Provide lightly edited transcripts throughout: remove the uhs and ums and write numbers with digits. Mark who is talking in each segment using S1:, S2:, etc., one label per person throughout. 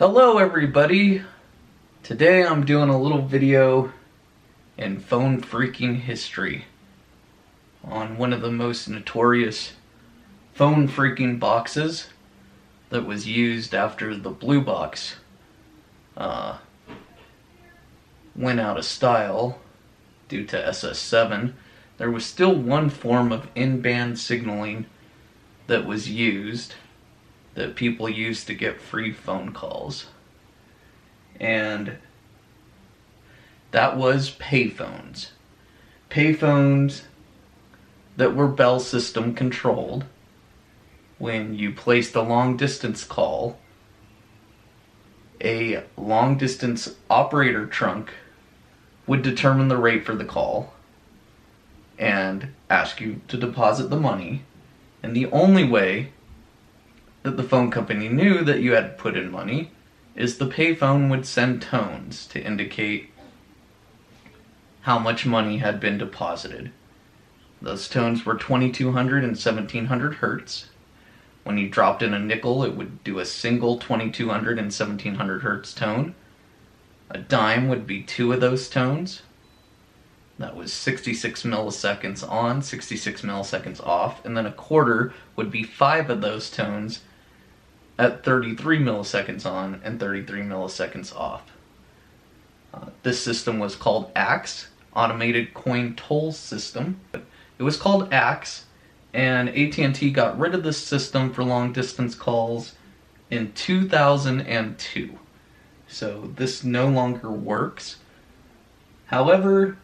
S1: Hello everybody! Today I'm doing a little video in phone phreaking history on one of the most notorious phone phreaking boxes that was used after the blue box went out of style due to SS7. There was still one form of in-band signaling that was used that people used to get free phone calls, and that was payphones. Payphones that were Bell system controlled. When you placed a long distance call, a long distance operator trunk would determine the rate for the call and ask you to deposit the money, and the only way that the phone company knew that you had to put in money is the payphone would send tones to indicate how much money had been deposited. Those tones were 2200 and 1700 hertz. When you dropped in a nickel, it would do a single 2200 and 1700 hertz tone. A dime would be two of those tones. That was 66 milliseconds on, 66 milliseconds off, and then a quarter would be five of those tones at 33 milliseconds on and 33 milliseconds off. This system was called ACS, Automated Coin Toll System. It was called ACS, and AT&T got rid of this system for long distance calls in 2002. So this no longer works. However,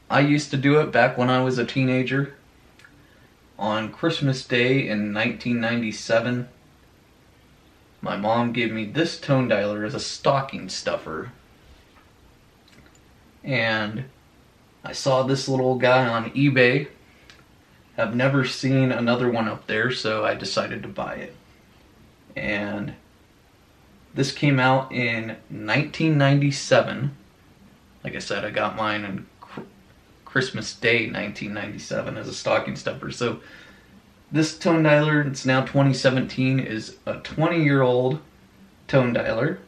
S1: I used to do it back when I was a teenager. On Christmas Day in 1997, my mom gave me this tone dialer as a stocking stuffer. And I saw this little guy on eBay. I've never seen another one up there, so I decided to buy it. And this came out in 1997. Like I said, I got mine on Christmas Day 1997 as a stocking stuffer. So this tone dialer, it's now 2017, is a 20-year-old tone dialer.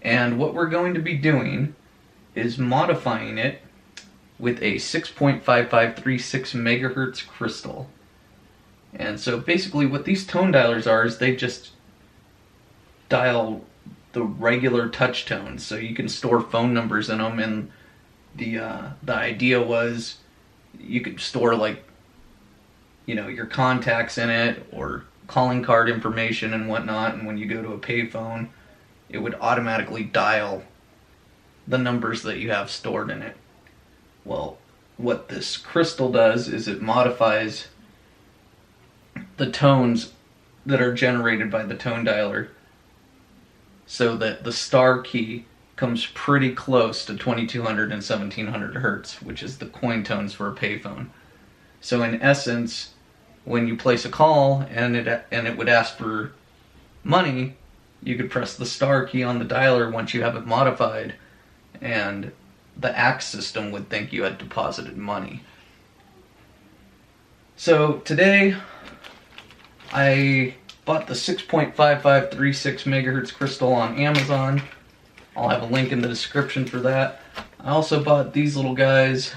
S1: And what we're going to be doing is modifying it with a 6.5536 megahertz crystal. And so basically what these tone dialers are is they just dial the regular touch tones. So you can store phone numbers in them, and the idea was you could store, like, you know, your contacts in it or calling card information and whatnot, and when you go to a payphone, it would automatically dial the numbers that you have stored in it. Well, what this crystal does is it modifies the tones that are generated by the tone dialer so that the star key comes pretty close to 2200 and 1700 hertz, which is the coin tones for a payphone. So in essence, when you place a call and it would ask for money, you could press the star key on the dialer once you have it modified, and the ACS system would think you had deposited money. So today I bought the 6.5536 megahertz crystal on Amazon. I'll have a link in the description for that. I also bought these little guys,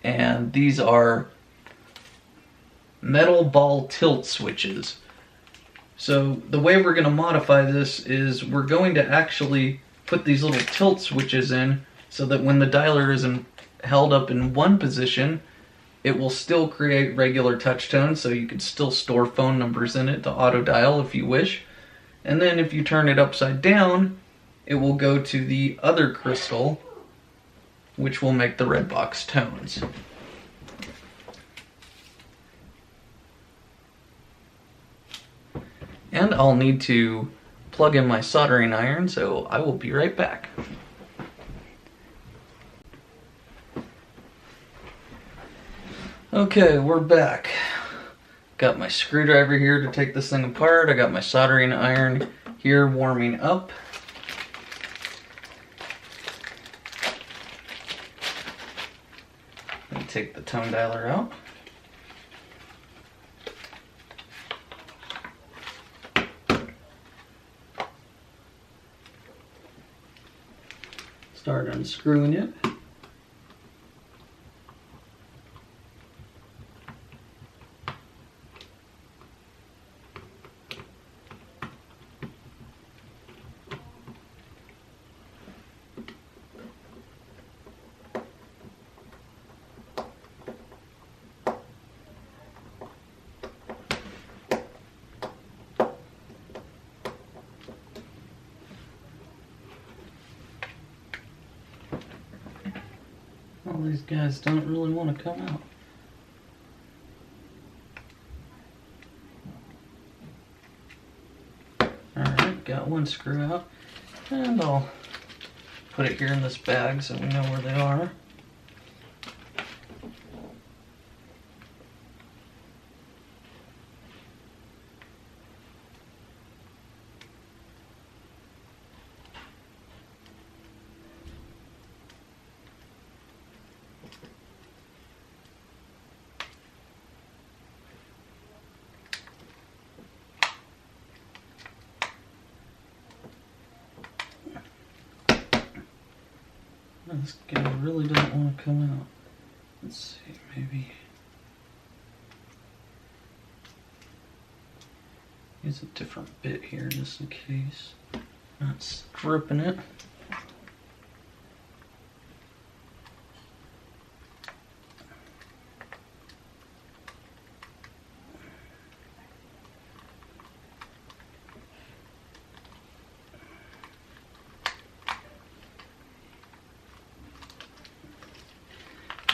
S1: and these are metal ball tilt switches. So the way we're going to modify this is we're going to actually put these little tilt switches in so that when the dialer is held up in one position, it will still create regular touch tones, so you can still store phone numbers in it to auto dial if you wish. And then if you turn it upside down, it will go to the other crystal, which will make the Redbox tones. And I'll need to plug in my soldering iron, so I will be right back. Okay, we're back. Got my screwdriver here to take this thing apart. I got my soldering iron here warming up. And take the tone dialer out. start unscrewing it. Well, these guys don't really want to come out. Alright, got one screw out. And I'll put it here in this bag so we know where they are. This guy really doesn't want to come out. Let's see, maybe use a different bit here just in case. Not stripping it.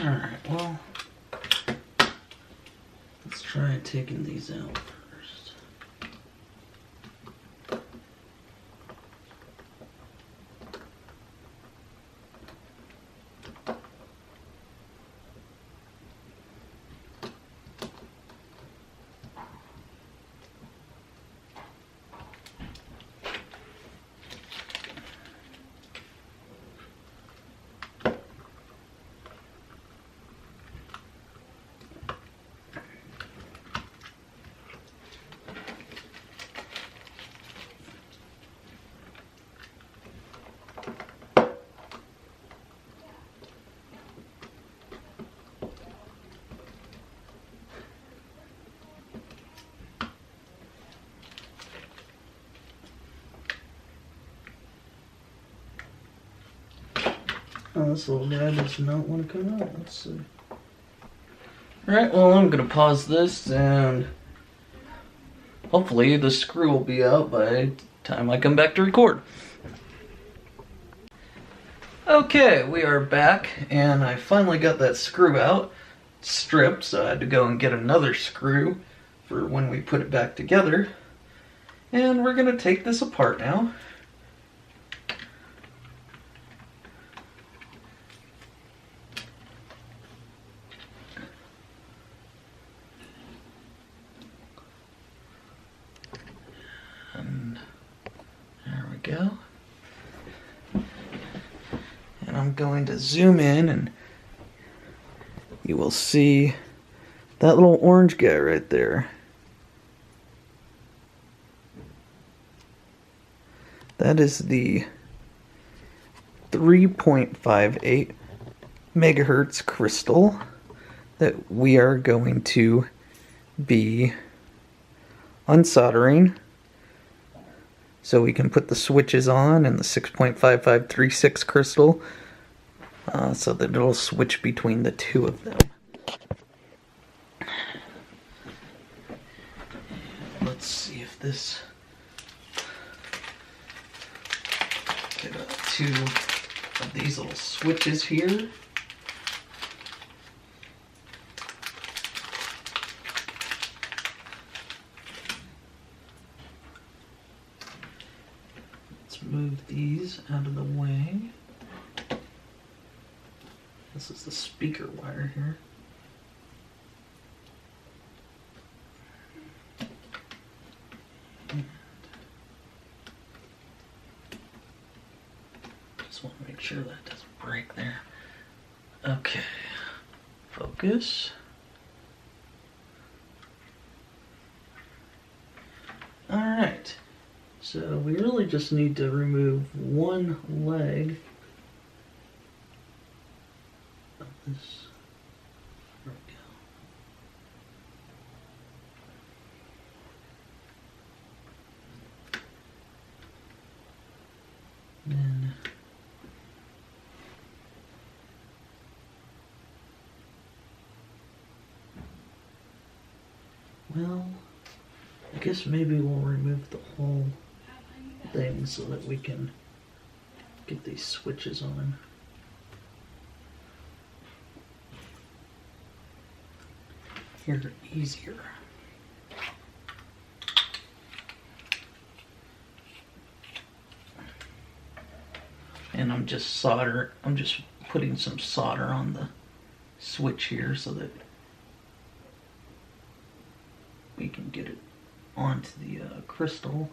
S1: Alright, well, let's try taking these out first. Oh, this little guy does not want to come out. Let's see. Alright, well, I'm going to pause this and hopefully the screw will be out by the time I come back to record. Okay, we are back and I finally got that screw out, stripped, so I had to go and get another screw for when we put it back together. And we're going to take this apart now. And there we go. And I'm going to zoom in and you will see that little orange guy right there. That is the 3.58 megahertz crystal that we are going to be unsoldering so we can put the switches on, and the 6.5536 crystal so that it'll switch between the two of them. Let's see if this get two of these little switches here. Let's move these out of the way. This is the speaker wire here. Just want to make sure that doesn't break there. Okay, focus. Alright, so we really just need to remove one leg this. There we go. Then well, I guess maybe we'll remove the whole thing so that we can get these switches on. Here, easier. And I'm just putting some solder on the switch here so that we can get it onto the crystal.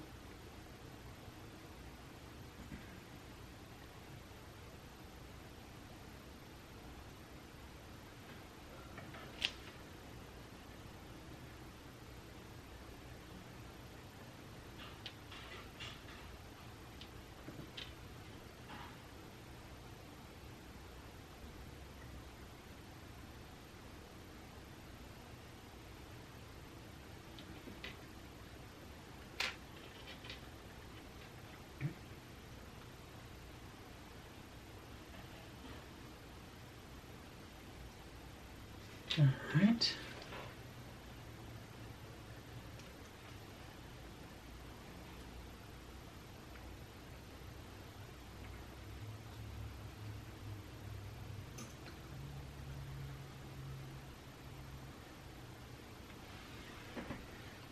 S1: All right.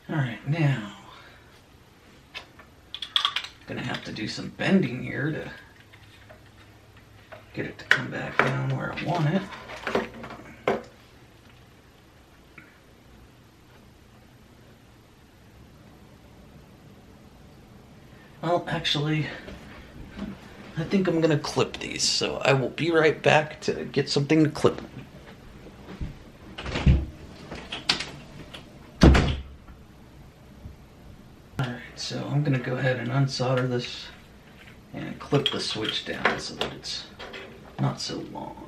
S1: All right, now I'm gonna have to do some bending here to get it to come back down where I want it. Well, actually, I think I'm gonna clip these, so I will be right back to get something to clip. Alright, so I'm gonna go ahead and unsolder this and clip the switch down so that it's not so long.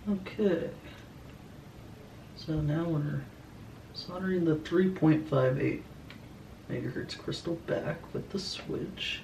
S1: Okay, so now we're soldering the 3.58 megahertz crystal back with the switch.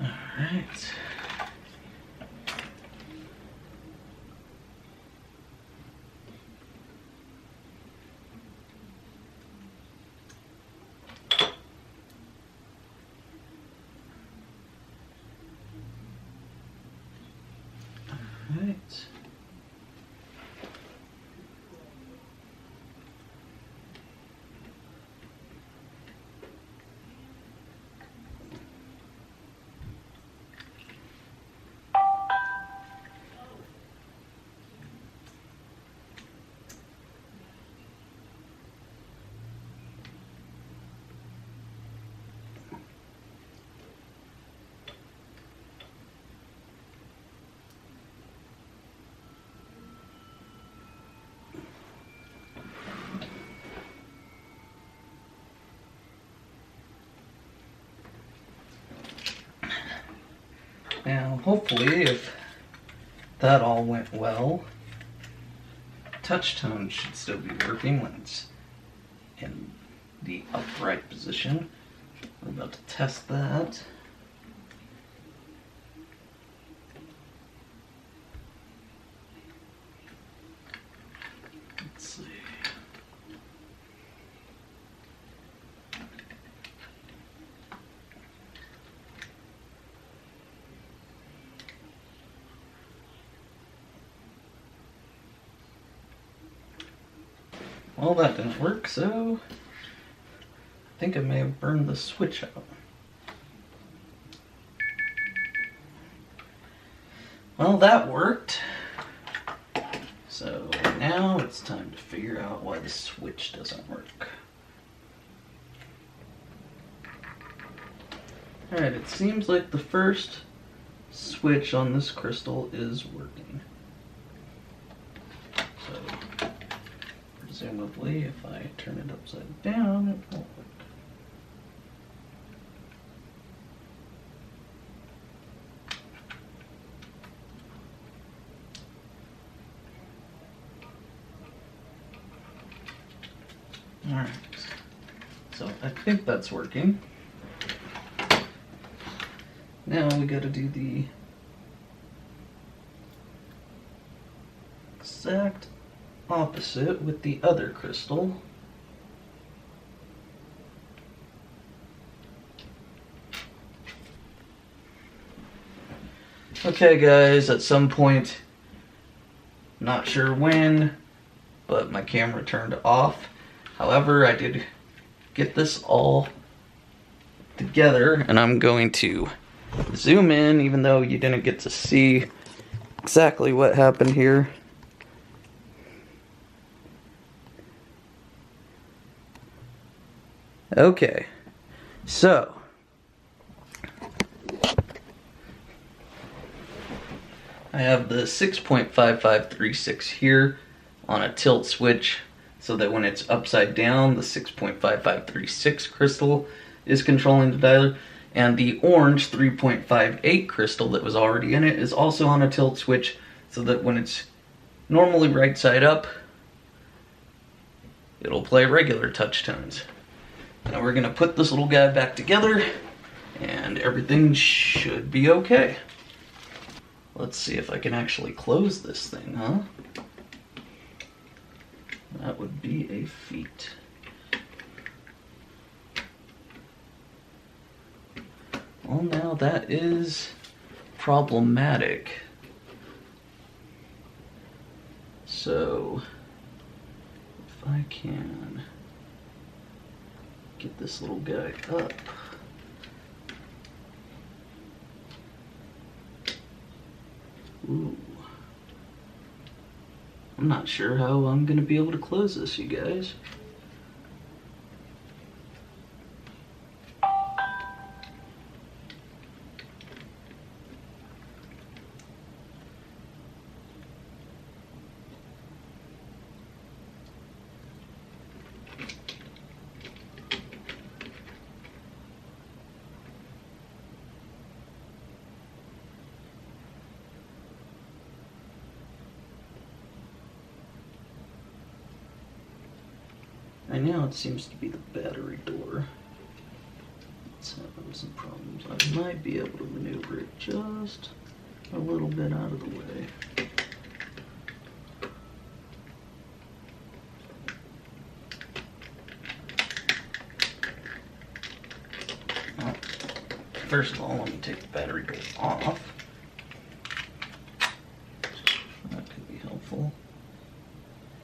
S1: Alright. Alright. Now, hopefully, if that all went well, touch tone should still be working when it's in the upright position. We're about to test that. Let's see. Well, that didn't work, so I think I may have burned the switch out. Well, that worked. So now it's time to figure out why the switch doesn't work. Alright, it seems like the first switch on this crystal is working. So, presumably, if I turn it upside down, it won't work. Alright, so I think that's working. Now we gotta do the exact opposite with the other crystal. Okay guys, at some point, not sure when, but my camera turned off. However, I did get this all together, and I'm going to zoom in, even though you didn't get to see exactly what happened here. Okay, so I have the 6.5536 here on a tilt switch, so that when it's upside down, the 6.5536 crystal is controlling the dialer, and the orange 3.58 crystal that was already in it is also on a tilt switch, so that when it's normally right side up, it'll play regular touch tones. Now we're gonna put this little guy back together, and everything should be okay. Let's see if I can actually close this thing, huh? That would be a feat. Well, now that is problematic. So, if I can get this little guy up. Ooh. I'm not sure how I'm gonna be able to close this, you guys. Right now it seems to be the battery door. It's having some problems. I might be able to maneuver it just a little bit out of the way. Well, first of all, let me take the battery door off. That could be helpful.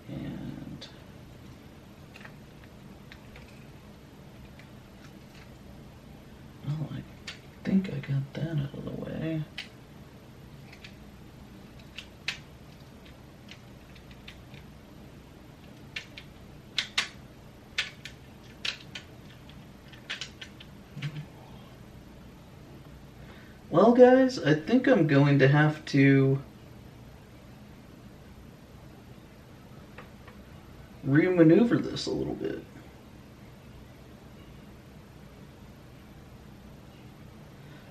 S1: And oh, I think I got that out of the way. Well, guys, I think I'm going to have to re-maneuver this a little bit.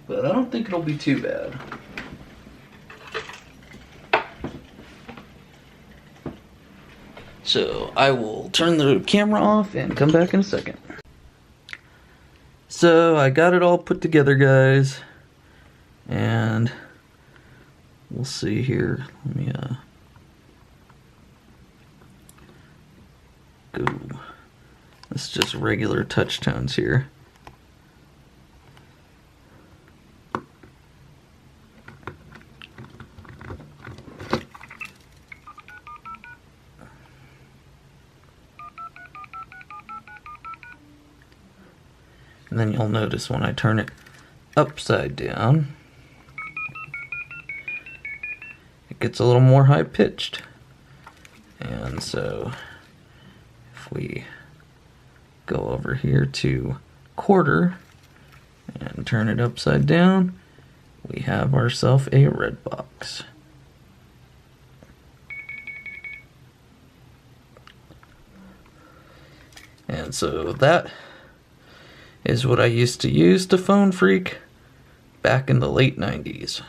S1: But I don't think it'll be too bad. So I will turn the camera off and come back in a second. So I got it all put together, guys. And we'll see here. Let me go. It's just regular touch tones here. And then you'll notice when I turn it upside down, it gets a little more high pitched. And so if we go over here to quarter and turn it upside down, we have ourselves a red box. And so that is what I used to use to phone phreak back in the late 90s.